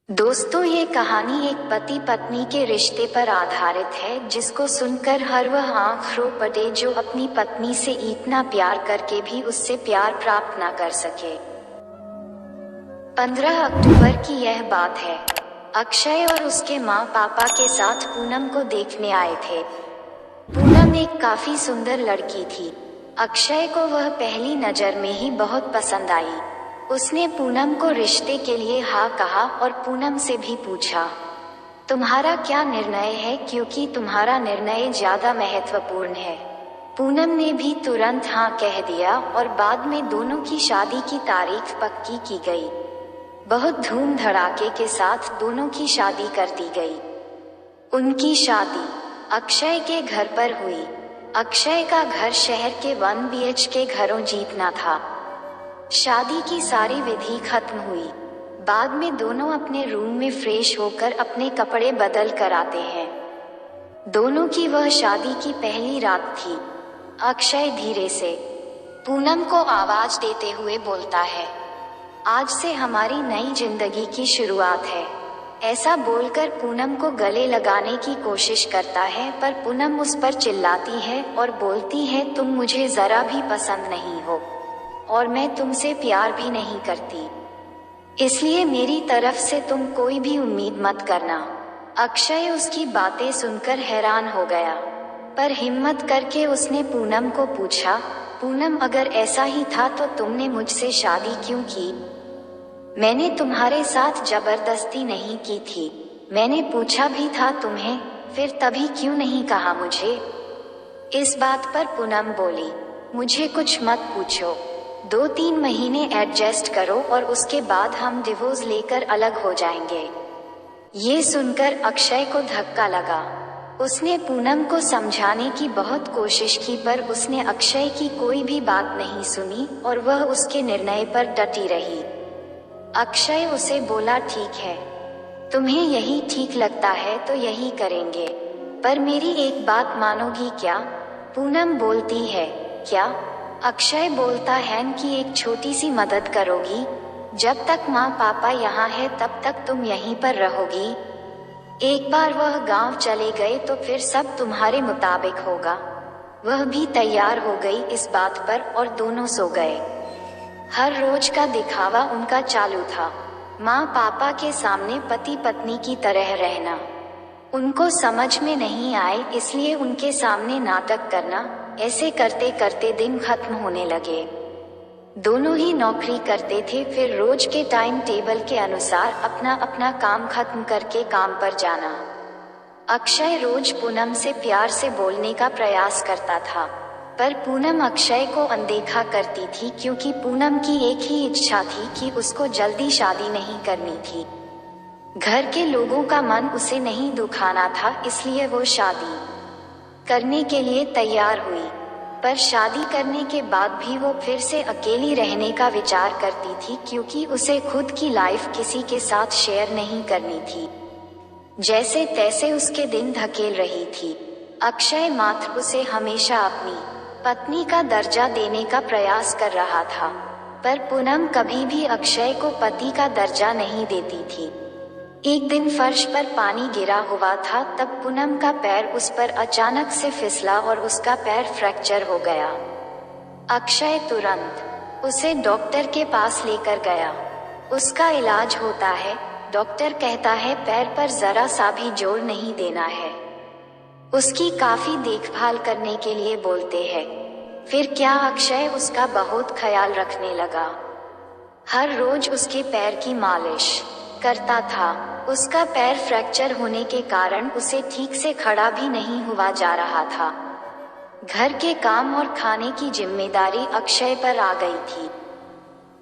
दोस्तों, ये कहानी एक पति पत्नी के रिश्ते पर आधारित है जिसको सुनकर हर वह आंख रो पड़े जो अपनी पत्नी से इतना प्यार करके भी उससे प्यार प्राप्त ना कर सके। 15 अक्टूबर की यह बात है। अक्षय और उसके माँ पापा के साथ पूनम को देखने आए थे। पूनम एक काफी सुंदर लड़की थी। अक्षय को वह पहली नजर में ही बहुत पसंद आई। उसने पूनम को रिश्ते के लिए हाँ कहा और पूनम से भी पूछा, तुम्हारा क्या निर्णय है, क्योंकि तुम्हारा निर्णय ज्यादा महत्वपूर्ण है। पूनम ने भी तुरंत हाँ कह दिया और बाद में दोनों की शादी की तारीख पक्की की गई। बहुत धूम धड़ाके के साथ दोनों की शादी कर दी गई। उनकी शादी अक्षय के घर पर हुई। अक्षय का घर शहर के 1 BHK घरों जीतना था। शादी की सारी विधि खत्म हुई। बाद में दोनों अपने रूम में फ्रेश होकर अपने कपड़े बदल कर आते हैं। दोनों की वह शादी की पहली रात थी। अक्षय धीरे से पूनम को आवाज देते हुए बोलता है, आज से हमारी नई जिंदगी की शुरुआत है। ऐसा बोलकर पूनम को गले लगाने की कोशिश करता है, पर पूनम उस पर चिल्लाती है और बोलती है, तुम मुझे जरा भी पसंद नहीं हो और मैं तुमसे प्यार भी नहीं करती, इसलिए मेरी तरफ से तुम कोई भी उम्मीद मत करना। अक्षय उसकी बातें सुनकर हैरान हो गया, पर हिम्मत करके उसने पूनम को पूछा, पूनम अगर ऐसा ही था तो तुमने मुझसे शादी क्यों की? मैंने तुम्हारे साथ जबरदस्ती नहीं की थी। मैंने पूछा भी था तुम्हें, फिर तभी क्यों नहीं कहा मुझे? इस बात पर पूनम बोली, मुझे कुछ मत पूछो, 2-3 महीने एडजस्ट करो और उसके बाद हम डिवोर्स लेकर अलग हो जाएंगे। ये सुनकर अक्षय को धक्का लगा। उसने पूनम को समझाने की बहुत कोशिश की, पर उसने अक्षय की कोई भी बात नहीं सुनी और वह उसके निर्णय पर डटी रही। अक्षय उसे बोला, ठीक है, तुम्हें यही ठीक लगता है तो यही करेंगे, पर मेरी एक बात मानोगी क्या? पूनम बोलती है, क्या? अक्षय बोलता है कि एक छोटी सी मदद करोगी? जब तक माँ पापा यहाँ है तब तक तुम यहीं पर रहोगी। एक बार वह गांव चले गए तो फिर सब तुम्हारे मुताबिक होगा। वह भी तैयार हो गई इस बात पर और दोनों सो गए। हर रोज का दिखावा उनका चालू था। माँ पापा के सामने पति पत्नी की तरह रहना उनको समझ में नहीं आए, इसलिए उनके सामने नाटक करना। ऐसे करते करते दिन खत्म होने लगे। दोनों ही नौकरी करते थे, फिर रोज के टाइम टेबल के अनुसार अपना अपना काम खत्म करके काम पर जाना। अक्षय रोज पूनम से प्यार से बोलने का प्रयास करता था, पर पूनम अक्षय को अनदेखा करती थी, क्योंकि पूनम की एक ही इच्छा थी कि उसको जल्दी शादी नहीं करनी थी। घर के लोगों का मन उसे नहीं दुखाना था, इसलिए वो शादी करने के लिए तैयार हुई। पर शादी करने के बाद भी वो फिर से अकेली रहने का विचार करती थी, क्योंकि उसे खुद की लाइफ किसी के साथ शेयर नहीं करनी थी। जैसे तैसे उसके दिन धकेल रही थी। अक्षय मात्र उसे हमेशा अपनी पत्नी का दर्जा देने का प्रयास कर रहा था, पर पूनम कभी भी अक्षय को पति का दर्जा नहीं देती थी। एक दिन फर्श पर पानी गिरा हुआ था, तब पूनम का पैर उस पर अचानक से फिसला और उसका पैर फ्रैक्चर हो गया। अक्षय तुरंत उसे डॉक्टर के पास लेकर गया। उसका इलाज होता है। डॉक्टर कहता है पैर पर जरा सा भी जोर नहीं देना है। उसकी काफी देखभाल करने के लिए बोलते हैं। फिर क्या अक्षय उसका बहुत ख्याल रखने लगा। हर रोज उसके पैर की मालिश करता था। उसका पैर फ्रैक्चर होने के कारण उसे ठीक से खड़ा भी नहीं हुआ जा रहा था। घर के काम और खाने की जिम्मेदारी अक्षय पर आ गई थी,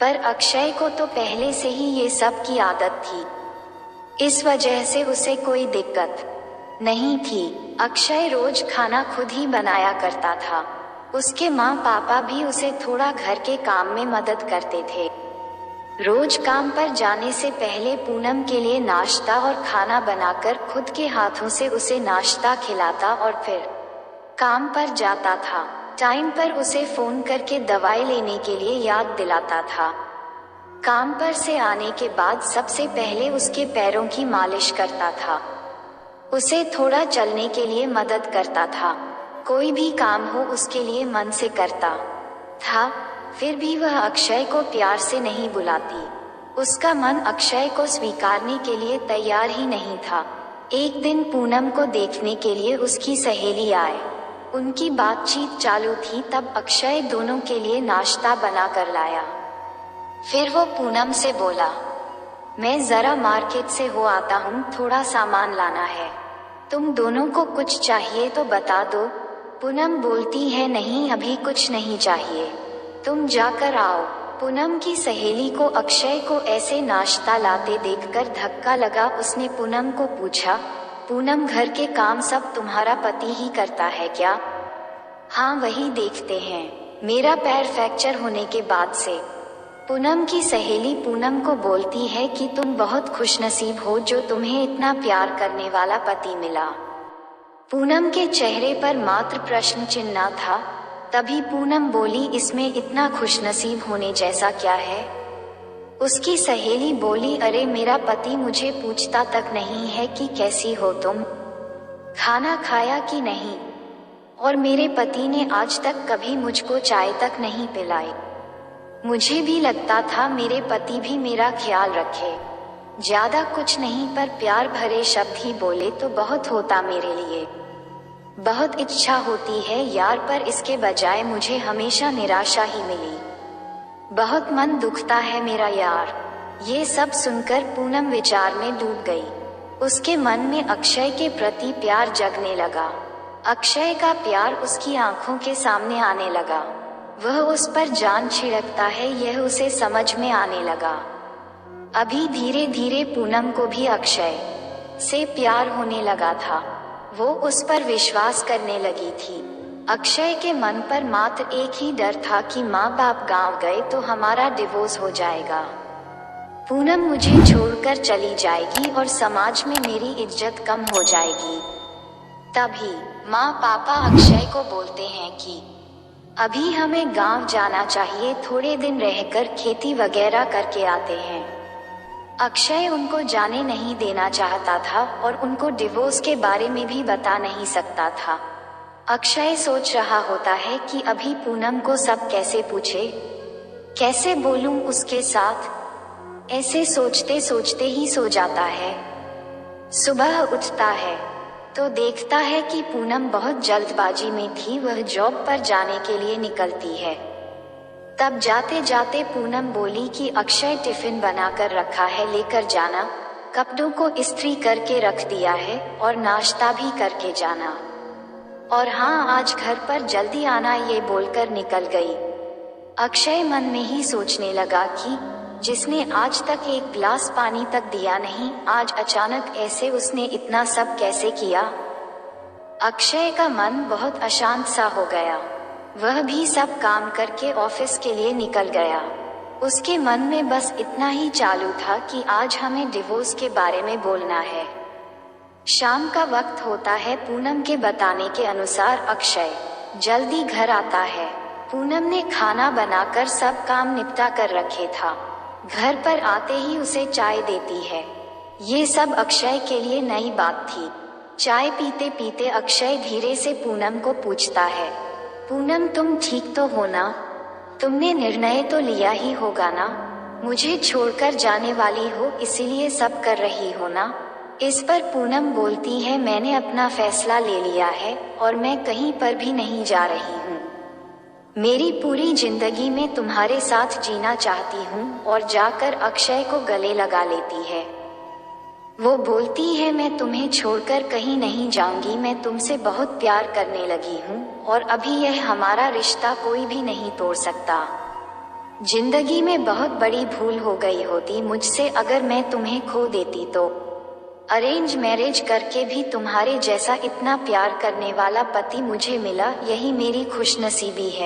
पर अक्षय को तो पहले से ही ये सब की आदत थी, इस वजह से उसे कोई दिक्कत नहीं थी। अक्षय रोज खाना खुद ही बनाया करता था। उसके माँ पापा भी उसे थोड़ा घर के काम में मदद करते थे। रोज काम पर जाने से पहले पूनम के लिए नाश्ता और खाना बनाकर खुद के हाथों से उसे नाश्ता खिलाता और फिर काम पर जाता था। टाइम पर उसे फोन करके दवाई लेने के लिए याद दिलाता था। काम पर से आने के बाद सबसे पहले उसके पैरों की मालिश करता था, उसे थोड़ा चलने के लिए मदद करता था, कोई भी काम हो उसके लिए मन से करता था। फिर भी वह अक्षय को प्यार से नहीं बुलाती। उसका मन अक्षय को स्वीकारने के लिए तैयार ही नहीं था। एक दिन पूनम को देखने के लिए उसकी सहेली आए। उनकी बातचीत चालू थी तब अक्षय दोनों के लिए नाश्ता बना कर लाया। फिर वो पूनम से बोला, मैं जरा मार्केट से हो आता हूँ, थोड़ा सामान लाना है, तुम दोनों को कुछ चाहिए तो बता दो। पूनम बोलती है, नहीं अभी कुछ नहीं चाहिए, तुम जाकर आओ। पूनम की सहेली को अक्षय को ऐसे नाश्ता लाते देखकर धक्का लगा। उसने पूनम को पूछा, पूनम घर के काम सब तुम्हारा पति ही करता है क्या? हाँ वही देखते हैं, मेरा पैर फ्रैक्चर होने के बाद से। पूनम की सहेली पूनम को बोलती है कि तुम बहुत खुशनसीब हो जो तुम्हें इतना प्यार करने वाला पति मिला। पूनम के चेहरे पर मात्र प्रश्न चिन्ह था। तभी पूनम बोली, इसमें इतना खुशनसीब होने जैसा क्या है? उसकी सहेली बोली, अरे मेरा पति मुझे पूछता तक नहीं है कि कैसी हो तुम, खाना खाया कि नहीं, और मेरे पति ने आज तक कभी मुझको चाय तक नहीं पिलाई। मुझे भी लगता था मेरे पति भी मेरा ख्याल रखे। ज्यादा कुछ नहीं पर प्यार भरे शब्द ही बोले तो बहुत होता मेरे लिए। बहुत इच्छा होती है यार, पर इसके बजाय मुझे हमेशा निराशा ही मिली। बहुत मन दुखता है मेरा यार। ये सब सुनकर पूनम विचार में डूब गई। उसके मन में अक्षय के प्रति प्यार जगने लगा। अक्षय का प्यार उसकी आंखों के सामने आने लगा। वह उस पर जान छिड़कता है, यह उसे समझ में आने लगा। अभी धीरे धीरे पूनम को भी अक्षय से प्यार होने लगा था। वो उस पर विश्वास करने लगी थी। अक्षय के मन पर मात्र एक ही डर था कि माँ बाप गांव गए तो हमारा डिवोर्स हो जाएगा, पूनम मुझे छोड़कर चली जाएगी और समाज में मेरी इज्जत कम हो जाएगी। तभी माँ पापा अक्षय को बोलते हैं कि अभी हमें गांव जाना चाहिए, थोड़े दिन रहकर खेती वगैरह करके आते हैं। अक्षय उनको जाने नहीं देना चाहता था और उनको डिवोर्स के बारे में भी बता नहीं सकता था। अक्षय सोच रहा होता है कि अभी पूनम को सब कैसे पूछे, कैसे बोलूं उसके साथ। ऐसे सोचते सोचते ही सो जाता है। सुबह उठता है तो देखता है कि पूनम बहुत जल्दबाजी में थी। वह जॉब पर जाने के लिए निकलती है। तब जाते जाते पूनम बोली कि अक्षय टिफिन बनाकर रखा है, लेकर जाना, कपड़ों को इस्त्री करके रख दिया है और नाश्ता भी करके जाना, और हाँ आज घर पर जल्दी आना, ये बोलकर निकल गई। अक्षय मन में ही सोचने लगा कि जिसने आज तक एक गिलास पानी तक दिया नहीं, आज अचानक ऐसे उसने इतना सब कैसे किया। अक्षय का मन बहुत अशांत सा हो गया। वह भी सब काम करके ऑफिस के लिए निकल गया। उसके मन में बस इतना ही चालू था कि आज हमें डिवोर्स के बारे में बोलना है। शाम का वक्त होता है। पूनम के बताने के अनुसार अक्षय जल्दी घर आता है। पूनम ने खाना बनाकर सब काम निपटा कर रखे था। घर पर आते ही उसे चाय देती है। ये सब अक्षय के लिए नई बात थी। चाय पीते पीते अक्षय धीरे से पूनम को पूछता है, पूनम तुम ठीक तो हो ना? तुमने निर्णय तो लिया ही होगा ना? मुझे छोड़कर जाने वाली हो इसीलिए सब कर रही हो ना? इस पर पूनम बोलती है, मैंने अपना फैसला ले लिया है और मैं कहीं पर भी नहीं जा रही हूँ। मेरी पूरी जिंदगी में तुम्हारे साथ जीना चाहती हूँ। और जाकर अक्षय को गले लगा लेती है। वो बोलती है, मैं तुम्हें छोड़कर कहीं नहीं जाऊंगी, मैं तुमसे बहुत प्यार करने लगी हूँ और अभी यह हमारा रिश्ता कोई भी नहीं तोड़ सकता। जिंदगी में बहुत बड़ी भूल हो गई होती मुझसे अगर मैं तुम्हें खो देती तो। अरेंज मैरिज करके भी तुम्हारे जैसा इतना प्यार करने वाला पति मुझे मिला, यही मेरी खुशनसीबी है।